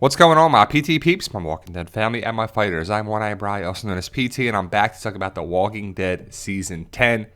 What's going on, my PT peeps, my Walking Dead family, and my fighters? I'm One Eye Bri, also known as PT, and I'm back to talk about The Walking Dead Season 10,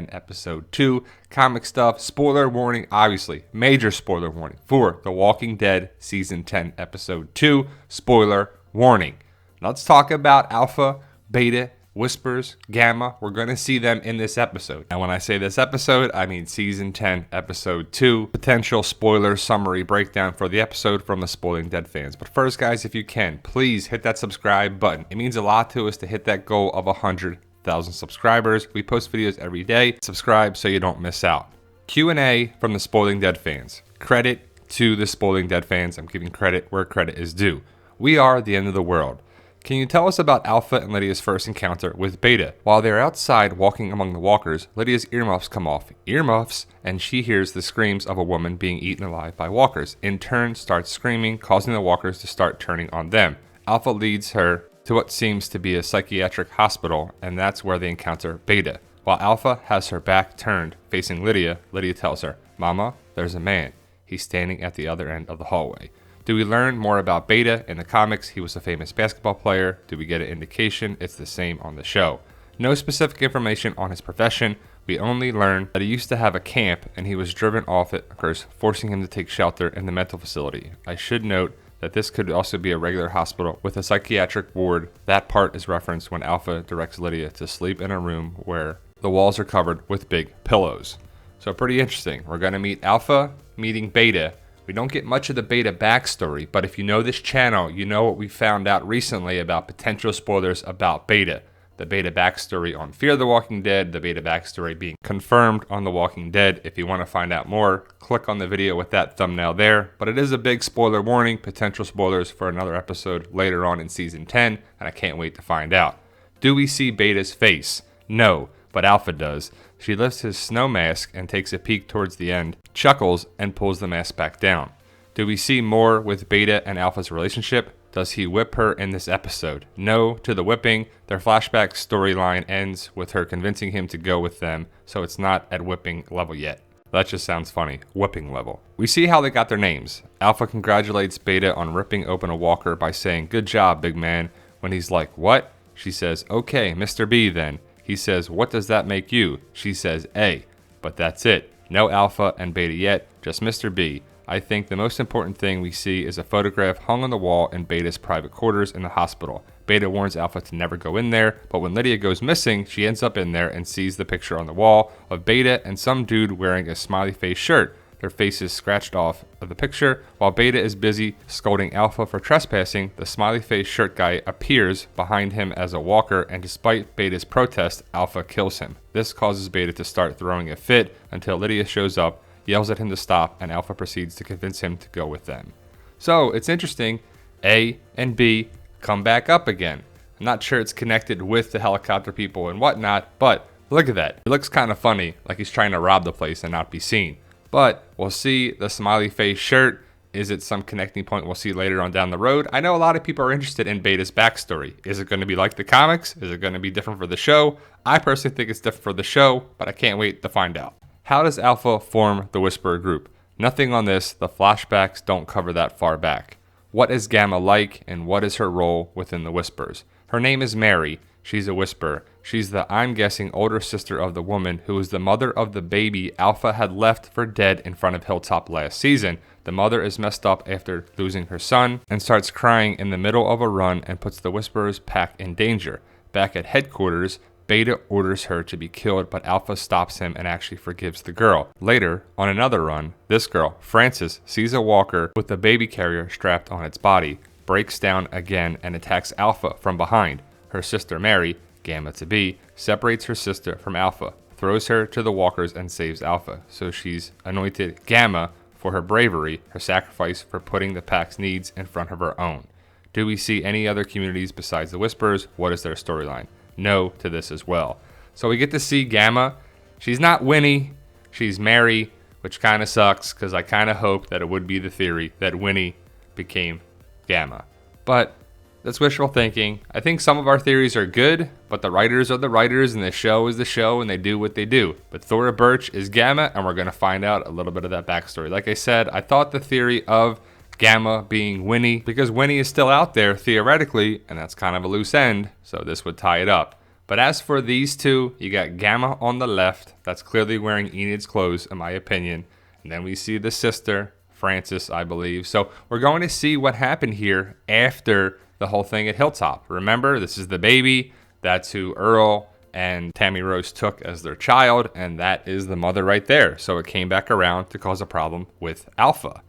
Episode 2, comic stuff, spoiler warning, obviously, major spoiler warning for The Walking Dead Season 10, Episode 2, spoiler warning. Let's talk about Alpha, Beta, Whispers, Gamma. We're going to see them in this episode. And when I say this episode, I mean Season 10, Episode 2. Potential spoiler summary breakdown for the episode from the Spoiling Dead fans. But first, guys, if you can, please hit that subscribe button. It means a lot to us to hit that goal of 100,000 subscribers. We post videos every day. Subscribe so you don't miss out. Q&A from the Spoiling Dead fans. Credit to the Spoiling Dead fans. I'm giving credit where credit is due. We are the end of the world. Can you tell us about Alpha and Lydia's first encounter with Beta? While they're outside walking among the walkers, Lydia's earmuffs come off. Earmuffs, and she hears the screams of a woman being eaten alive by walkers. In turn, starts screaming, causing the walkers to start turning on them. Alpha leads her to what seems to be a psychiatric hospital, and that's where they encounter Beta. While Alpha has her back turned, facing Lydia, Lydia tells her, "Mama, there's a man. He's standing at the other end of the hallway." Do we learn more about Beta in the comics? He was a famous basketball player. Do we get an indication it's the same on the show? No specific information on his profession. We only learn that he used to have a camp and he was driven off it, of course, forcing him to take shelter in the mental facility. I should note that this could also be a regular hospital with a psychiatric ward. That part is referenced when Alpha directs Lydia to sleep in a room where the walls are covered with big pillows. So pretty interesting. We're going to meet Alpha meeting Beta. We don't get much of the Beta backstory, but if you know this channel, you know what we found out recently about potential spoilers about Beta. The Beta backstory on Fear the Walking Dead, the Beta backstory being confirmed on The Walking Dead. If you want to find out more, click on the video with that thumbnail there. But it is a big spoiler warning, potential spoilers for another episode later on in Season 10, and I can't wait to find out. Do we see Beta's face? No, but Alpha does. She lifts his snow mask and takes a peek towards the end, chuckles, and pulls the mask back down. Do we see more with Beta and Alpha's relationship? Does he whip her in this episode? No to the whipping. Their flashback storyline ends with her convincing him to go with them, so it's not at whipping level yet. That just sounds funny. Whipping level. We see how they got their names. Alpha congratulates Beta on ripping open a walker by saying, "Good job, big man." When he's like, "What?" She says, "Okay, Mr. B then." He says, "What does that make you?" She says, "A." But that's it. No Alpha and Beta yet, just Mr. B. I think the most important thing we see is a photograph hung on the wall in Beta's private quarters in the hospital. Beta warns Alpha to never go in there, but when Lydia goes missing, she ends up in there and sees the picture on the wall of Beta and some dude wearing a smiley face shirt. Their faces scratched off of the picture. While Beta is busy scolding Alpha for trespassing, the smiley face shirt guy appears behind him as a walker, and despite Beta's protest, Alpha kills him. This causes Beta to start throwing a fit until Lydia shows up, yells at him to stop, and Alpha proceeds to convince him to go with them. So it's interesting. A and B come back up again. I'm not sure it's connected with the helicopter people and whatnot, but look at that. It looks kind of funny, like he's trying to rob the place and not be seen. But we'll see the smiley face shirt. Is it some connecting point we'll see later on down the road? I know a lot of people are interested in Beta's backstory. Is it going to be like the comics? Is it going to be different for the show? I personally think it's different for the show, but I can't wait to find out. How does Alpha form the Whisperer group? Nothing on this. The flashbacks don't cover that far back. What is Gamma like, and what is her role within the Whispers? Her name is Mary. She's a Whisperer. She's the, I'm guessing, older sister of the woman who was the mother of the baby Alpha had left for dead in front of Hilltop last season. The mother is messed up after losing her son and starts crying in the middle of a run and puts the Whisperers pack in danger. Back at headquarters, Beta orders her to be killed, but Alpha stops him and actually forgives the girl. Later, on another run, this girl, Frances, sees a walker with a baby carrier strapped on its body, breaks down again, and attacks Alpha from behind. Her sister Mary, Gamma to B, separates her sister from Alpha, throws her to the walkers, and saves Alpha. So she's anointed Gamma for her bravery, her sacrifice for putting the pack's needs in front of her own. Do we see any other communities besides the Whisperers? What is their storyline? No to this as well. So we get to see Gamma. She's not Winnie, she's Mary, which kind of sucks because I kind of hoped that it would be the theory that Winnie became Gamma. But that's wishful thinking. I think some of our theories are good, but the writers are the writers and the show is the show and they do what they do. But Thora Birch is Gamma, and we're going to find out a little bit of that backstory. Like I said, I thought the theory of Gamma being Winnie, because Winnie is still out there theoretically, and that's kind of a loose end, so this would tie it up. But as for these two, you got Gamma on the left, that's clearly wearing Enid's clothes in my opinion, and then we see the sister, Frances, I believe. So we're going to see what happened here after the whole thing at Hilltop. Remember, this is the baby, that's who Earl and Tammy Rose took as their child, and that is the mother right there. So it came back around to cause a problem with Alpha.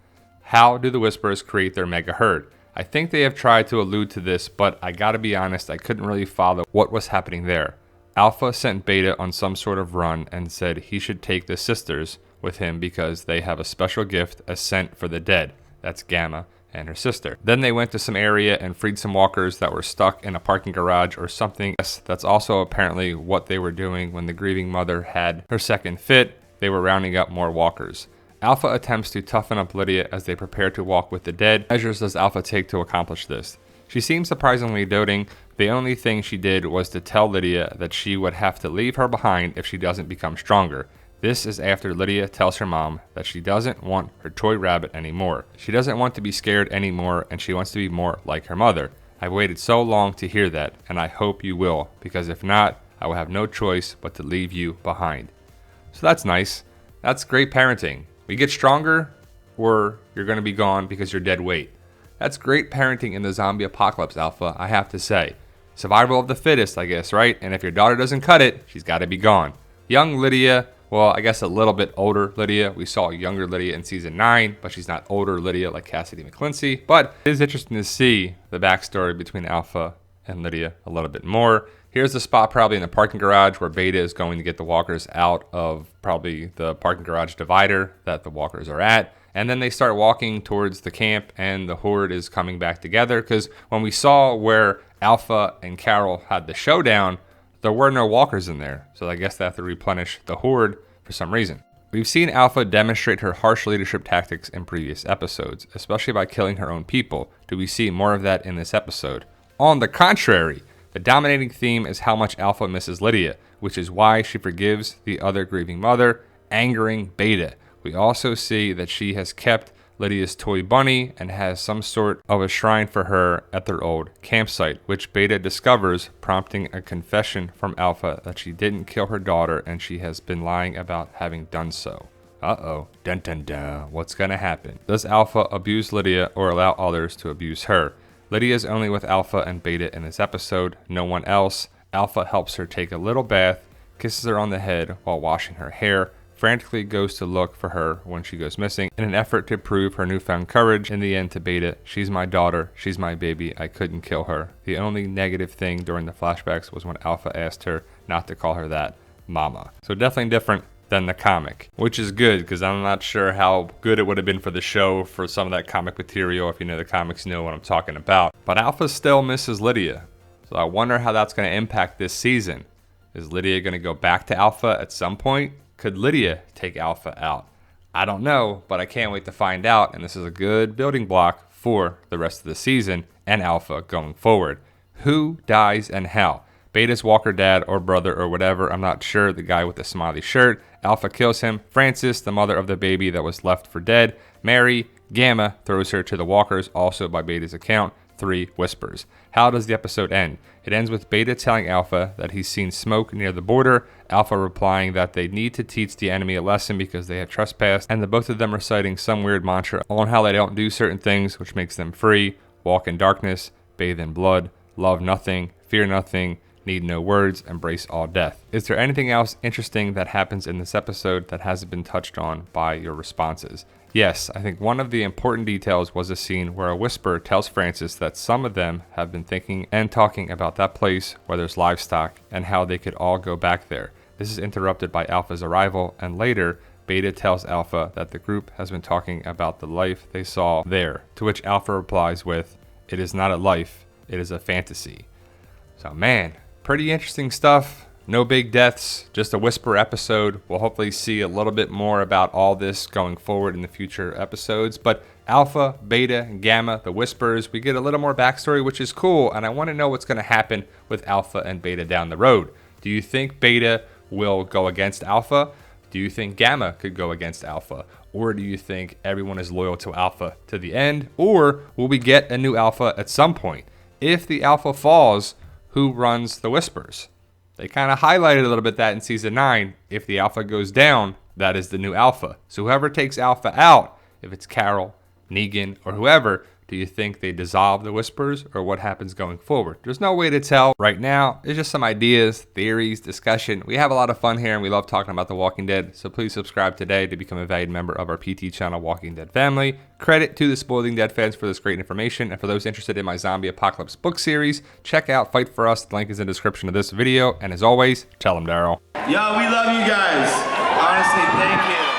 How do the Whisperers create their mega herd? I think they have tried to allude to this, but I gotta be honest, I couldn't really follow what was happening there. Alpha sent Beta on some sort of run and said he should take the sisters with him because they have a special gift, a scent for the dead. That's Gamma and her sister. Then they went to some area and freed some walkers that were stuck in a parking garage or something. That's also apparently what they were doing when the grieving mother had her second fit. They were rounding up more walkers. Alpha attempts to toughen up Lydia as they prepare to walk with the dead. What measures does Alpha take to accomplish this? She seems surprisingly doting. The only thing she did was to tell Lydia that she would have to leave her behind if she doesn't become stronger. This is after Lydia tells her mom that she doesn't want her toy rabbit anymore. She doesn't want to be scared anymore, and she wants to be more like her mother. I've waited so long to hear that, and I hope you will, because if not, I will have no choice but to leave you behind. So that's nice. That's great parenting. We get stronger, or you're going to be gone because you're dead weight. That's great parenting in the zombie apocalypse, Alpha, I have to say. Survival of the fittest, I guess, right? And if your daughter doesn't cut it, she's got to be gone. Young Lydia, well, I guess a little bit older Lydia. We saw a younger Lydia in season 9, but she's not older Lydia like Cassidy McClincy. But it is interesting to see the backstory between Alpha and Lydia a little bit more. Here's the spot probably in the parking garage where Beta is going to get the walkers out of probably the parking garage divider that the walkers are at. And then they start walking towards the camp and the horde is coming back together, because when we saw where Alpha and Carol had the showdown, there were no walkers in there. So I guess they have to replenish the horde for some reason. We've seen Alpha demonstrate her harsh leadership tactics in previous episodes, especially by killing her own people. Do we see more of that in this episode? On the contrary, the dominating theme is how much Alpha misses Lydia, which is why she forgives the other grieving mother, angering Beta. We also see that she has kept Lydia's toy bunny and has some sort of a shrine for her at their old campsite, which Beta discovers, prompting a confession from Alpha that she didn't kill her daughter and she has been lying about having done so. Uh-oh, dun dun dun, what's gonna happen? Does Alpha abuse Lydia or allow others to abuse her? Lydia's only with Alpha and Beta in this episode, no one else. Alpha helps her take a little bath, kisses her on the head while washing her hair, frantically goes to look for her when she goes missing in an effort to prove her newfound courage. In the end to Beta, she's my daughter, she's my baby, I couldn't kill her. The only negative thing during the flashbacks was when Alpha asked her not to call her that, Mama. So definitely different than the comic, which is good because I'm not sure how good it would have been for the show for some of that comic material. If you know the comics, you know what I'm talking about. But Alpha still misses Lydia, so I wonder how that's going to impact this season. Is Lydia going to go back to Alpha at some point? Could Lydia take Alpha out? I don't know, but I can't wait to find out, and this is a good building block for the rest of the season and Alpha going forward. Who dies and how? Beta's walker dad or brother or whatever, I'm not sure, the guy with the smiley shirt. Alpha kills him. Frances, the mother of the baby that was left for dead. Mary, Gamma throws her to the walkers, also by Beta's account. 3 whispers. How does the episode end? It ends with Beta telling Alpha that he's seen smoke near the border, Alpha replying that they need to teach the enemy a lesson because they have trespassed, and the both of them reciting some weird mantra on how they don't do certain things which makes them free, walk in darkness, bathe in blood, love nothing, fear nothing, need no words, embrace all death. Is there anything else interesting that happens in this episode that hasn't been touched on by your responses? Yes, I think one of the important details was a scene where a whisper tells Frances that some of them have been thinking and talking about that place where there's livestock and how they could all go back there. This is interrupted by Alpha's arrival, and later, Beta tells Alpha that the group has been talking about the life they saw there, to which Alpha replies with, "It is not a life, it is a fantasy." So man, pretty interesting stuff. No big deaths, just a whisper episode. We'll hopefully see a little bit more about all this going forward in the future episodes. But Alpha, Beta, and Gamma, the whispers, we get a little more backstory, which is cool. And I want to know what's going to happen with Alpha and Beta down the road. Do you think Beta will go against Alpha? Do you think Gamma could go against Alpha? Or do you think everyone is loyal to Alpha to the end? Or will we get a new Alpha at some point? If the Alpha falls, who runs the Whispers? They kind of highlighted a little bit that in Season 9. If the Alpha goes down, that is the new Alpha. So whoever takes Alpha out, if it's Carol, Negan, or whoever, do you think they dissolve the Whispers or what happens going forward? There's no way to tell right now. It's just some ideas, theories, discussion. We have a lot of fun here and we love talking about The Walking Dead. So please subscribe today to become a valued member of our PT channel, Walking Dead family. Credit to the Spoiling Dead fans for this great information. And for those interested in my Zombie Apocalypse book series, check out Fight For Us. The link is in the description of this video. And as always, tell them, Daryl. Yo, we love you guys. Honestly, thank you.